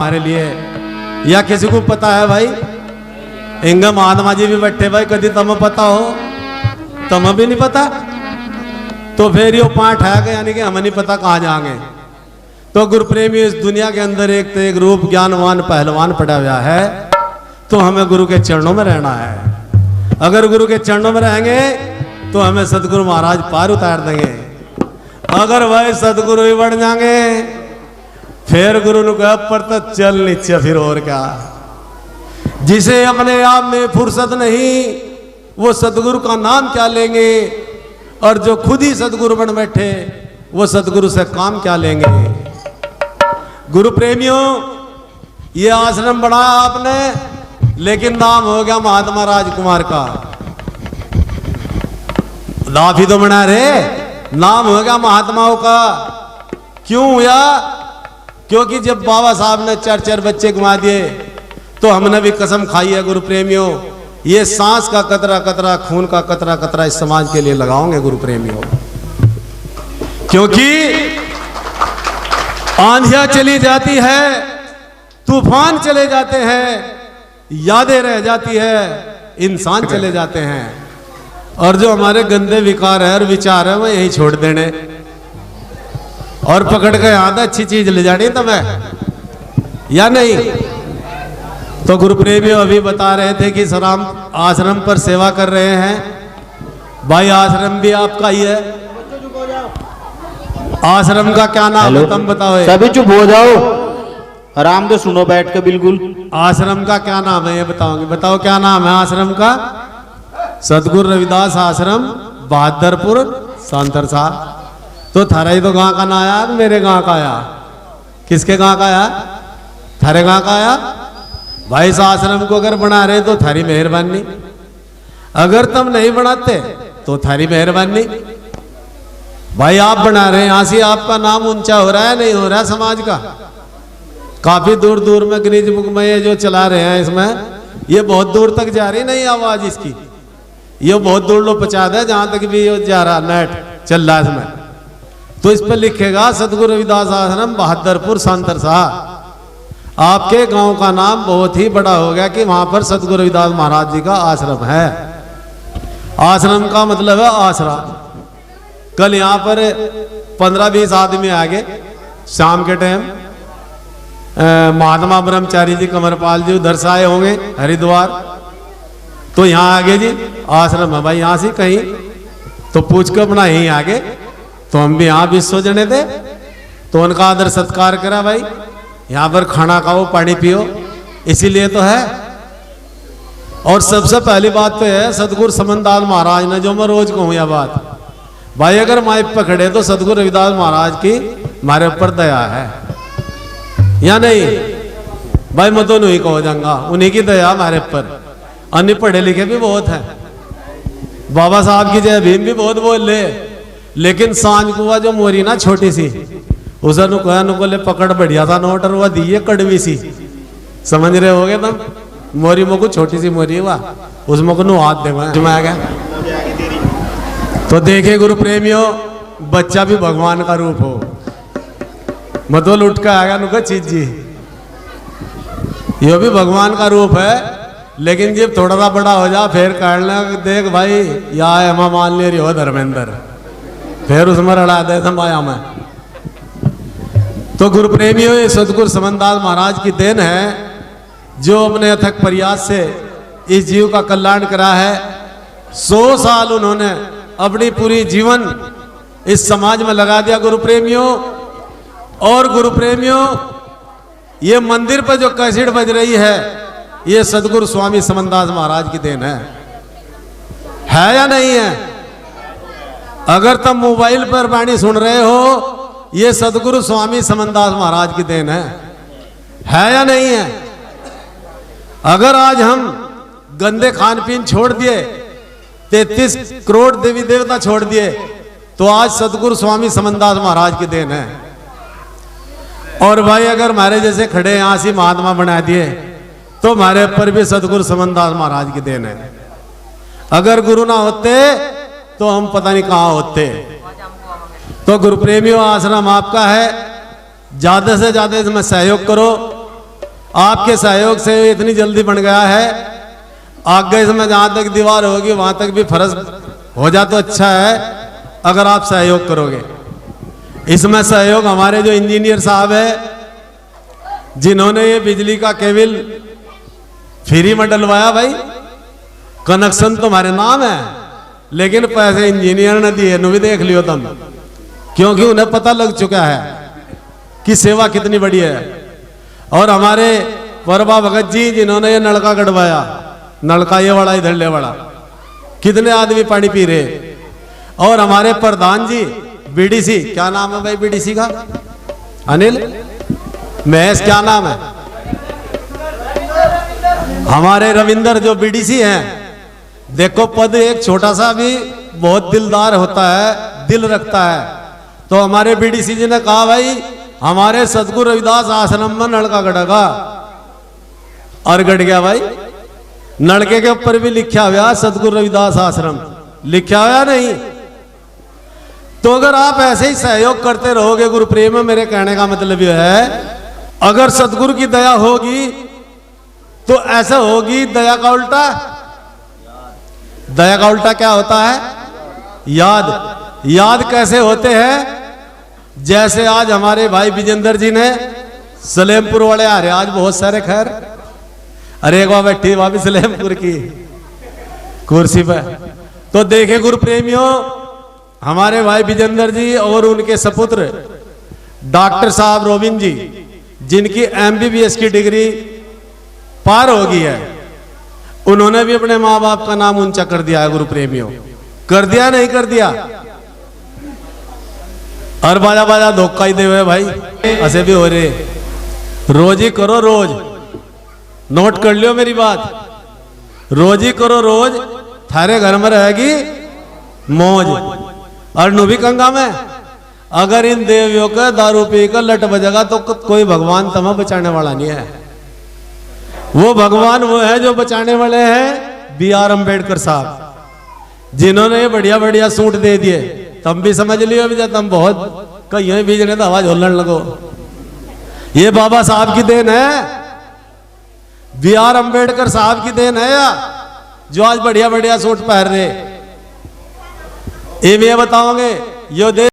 हमारे लिए या किसी को पता है भाई? इंगा महात्मा जी भी बैठे भाई, कभी तम पता हो? तम भी नहीं पता तो फिर यो पाठ है कि यानी कि हमें नहीं पता कहाँ जाएंगे। तो गुरु प्रेमी इस दुनिया के अंदर एक तो एक रूप ज्ञानवान पहलवान पड़ा हुआ है, तो हमें गुरु के चरणों में रहना है। अगर गुरु के चरणों में रहेंगे तो हमें सदगुरु महाराज पार उतार देंगे। अगर भाई सदगुरु ही बढ़ जाएंगे फिर गुरु ने कहा पर तो चल नीचे फिर और क्या। जिसे अपने आप में फुर्सत नहीं वो सदगुरु का नाम क्या लेंगे, और जो खुद ही सदगुरु बन बैठे वो सदगुरु से काम क्या लेंगे। गुरु प्रेमियों, ये आश्रम बनाया आपने, लेकिन नाम हो गया महात्मा राजकुमार का। आप ही तो बना रहे, नाम हो गया महात्माओं का। क्यों हुआ? क्योंकि जब बाबा साहब ने 4-4 बच्चे घुमा दिए तो हमने भी कसम खाई है गुरु प्रेमियों, ये सांस का कतरा कतरा, खून का कतरा कतरा इस समाज के लिए लगाओगे गुरु प्रेमियों। क्योंकि आंधियां चली जाती है, तूफान चले जाते हैं, यादें रह जाती है, इंसान चले जाते हैं, और जो हमारे गंदे विकार है और विचार है वो यही छोड़ देने और पकड़ के याद अच्छी चीज ले जानी तुम्हें या नहीं। तो गुरु प्रेमी अभी बता रहे थे कि सराम आश्रम पर सेवा कर रहे हैं। भाई आश्रम भी आपका ही है। आश्रम का क्या नाम है तुम बताओ? सभी चुप हो जाओ, आराम से सुनो बैठ के बिल्कुल। आश्रम का क्या नाम है ये बताओगे? बताओ क्या नाम है आश्रम का? सदगुरु रविदास आश्रम बहादुरपुर सांतरसा। तो थारा ही तो गांव का ना आया, मेरे गांव का आया। किसके गांव का आया? थारे गांव का आया। भाई इस आश्रम को अगर बना रहे तो थारी मेहरबानी, अगर तुम नहीं बनाते तो थारी मेहरबानी। भाई आप बना रहे हैं, यहां से आपका नाम ऊंचा हो रहा है नहीं हो रहा है समाज का। काफी दूर दूर में गिनीज बुक में ये जो चला रहे हैं इसमें, ये बहुत दूर तक जा रही नहीं आवाज इसकी, ये बहुत दूर लोग पहुंचा दे जहां तक भी ये जा रहा नेट चल रहा है इसमें। तो इस पर लिखेगा सदगुरु रविदास आश्रम बहादुरपुर सांतरसा। आपके गांव का नाम बहुत ही बड़ा हो गया कि वहां पर सदगुरु रविदास महाराज जी का आश्रम है। आश्रम का मतलब है आसरा। कल यहां पर 15-20 आदमी आ गए शाम के टाइम, महात्मा ब्रह्मचारी जी कमरपाल जी उधर से आए होंगे हरिद्वार, तो यहाँ आगे जी आश्रम है भाई, यहाँ से कहीं तो पूछ कर अपना यहीं आगे, तो हम भी यहाँ 20 जने थे, तो उनका आदर सत्कार करा। भाई यहाँ पर खाना खाओ पानी पियो, इसीलिए तो है। और सबसे पहली बात तो है सदगुरु समनदास महाराज ने, जो मैं रोज कहूँ यह बात, भाई अगर माइक पकड़े तो सदगुरु रविदास महाराज की हमारे ऊपर दया है या नहीं? भाई मैं तो नहीं कहो जाऊंगा, उन्हीं की दया हमारे ऊपर। अन्य पढ़े लिखे भी बहुत हैं, बाबा साहब की जय भीम भी बहुत बोल ले, लेकिन सांझ को जो मोरी ना छोटी सी, उसे कहा नुको ले पकड़ बढ़िया था नोट, और वह दी कड़वी सी, समझ रहे होगे तुम? मोरी मोको छोटी सी मोरी हुआ, उसमें को हाथ दे जुमाया गया। तो देखे गुरु प्रेमियों, बच्चा भी भगवान का रूप हो, मतलब लुट के आ गया नुका चीज जी, ये भी भगवान का रूप है। लेकिन जब थोड़ा सा बड़ा हो जा फिर कहना देख भाई या हम मान ले रही हो धर्मेंद्र, फिर उसमें रड़ा दे माया में। तो गुरु प्रेमियों, ये सदगुरु समनदास महाराज की देन है, जो अपने अथक प्रयास से इस जीव का कल्याण करा है। 100 साल उन्होंने अपनी पूरी जीवन इस समाज में लगा दिया गुरु प्रेमियों। और गुरु प्रेमियों, ये मंदिर पर जो कैसेट बज रही है, ये सदगुरु स्वामी समनदास महाराज की देन है या नहीं है? अगर तुम मोबाइल पर वाणी सुन रहे हो, ये सदगुरु स्वामी समनदास महाराज की देन है या नहीं है? अगर आज हम गंदे खान पीन छोड़ दिए, 33 करोड़ देवी देवता छोड़ दिए, तो आज सदगुरु स्वामी समनदास महाराज की देन है। और भाई अगर हमारे जैसे खड़े यहां से महात्मा बना दिए, तो हमारे ऊपर भी सदगुरु समनदास महाराज की देन है। अगर गुरु ना होते तो हम पता नहीं कहां होते। तो गुरु प्रेमियों, आश्रम आपका है, ज्यादा से ज्यादा इसमें सहयोग करो। आपके सहयोग से इतनी जल्दी बन गया है। आगे इसमें जहाँ तक दीवार होगी वहाँ तक भी फर्श हो जाए तो अच्छा है, अगर आप सहयोग करोगे। इसमें सहयोग हमारे जो इंजीनियर साहब है, जिन्होंने ये बिजली का केबल फ्री में डलवाया। भाई कनेक्शन तुम्हारे नाम है, लेकिन पैसे इंजीनियर ने दिए, नु भी देख लियो तुम, क्योंकि उन्हें पता लग चुका है कि सेवा कितनी बड़ी है। और हमारे परबा भगत जी, जिन्होंने ये नलका गड़वाया, नलका ये वाला इधर ले वाला, कितने आदमी पानी पी रहे। और हमारे प्रधान जी बीडीसी, क्या नाम है भाई बीडीसी का? अनिल महेश, क्या नाम है? हमारे रविंदर जो बीडीसी हैं, देखो पद एक छोटा सा भी बहुत दिलदार होता है, दिल रखता है। तो हमारे बीडीसी जी ने कहा भाई हमारे सतगुरु रविदास आश्रम में नलका गड़ेगा, और गड़ गया भाई। नलके के ऊपर भी लिखा हुआ सतगुरु रविदास आश्रम, लिखा हुआ नहीं। तो अगर आप ऐसे ही सहयोग करते रहोगे गुरु प्रेम में, मेरे कहने का मतलब यह है, अगर सतगुरु की दया होगी तो ऐसा होगी दया का उल्टा। दया का उल्टा क्या होता है? याद। याद कैसे होते हैं? जैसे आज हमारे भाई विजेंद्र जी ने सलेमपुर वाले आ रहे, आज बहुत सारे खैर, अरे एक बार बैठी वहां भी सलेमपुर की कुर्सी पर। तो देखे गुरु प्रेमियों, हमारे भाई विजेंद्र जी और उनके सपुत्र डॉक्टर साहब रोबिन जी, जिनकी एमबीबीएस की डिग्री पार हो गई है, उन्होंने भी अपने माँ बाप का नाम ऊंचा कर दिया है। गुरु प्रेमियों, कर दिया नहीं कर दिया? और बाजा बाजा धोखा ही दे हुए भाई, ऐसे भी हो रहे। रोज ही करो, रोज नोट कर लियो मेरी बात, रोज ही करो, रोज थारे घर में रहेगी मौज। और नु भी कंगा में, अगर इन देवियों का दारू पी कर लट बजेगा तो कोई भगवान तुम्हें बचाने वाला नहीं है। वो भगवान वो है जो बचाने वाले हैं B.R. अम्बेडकर साहब, जिन्होंने बढ़िया बढ़िया सूट दे दिए। तुम भी समझ लियो, भी जब तुम बहुत कहीं बीजने तो आवाज होलन लगो। ये बाबा साहब की देन है, B.R. अम्बेडकर साहब की देन है, या जो आज बढ़िया बढ़िया सूट पहन रहे। ये बताओगे यो दे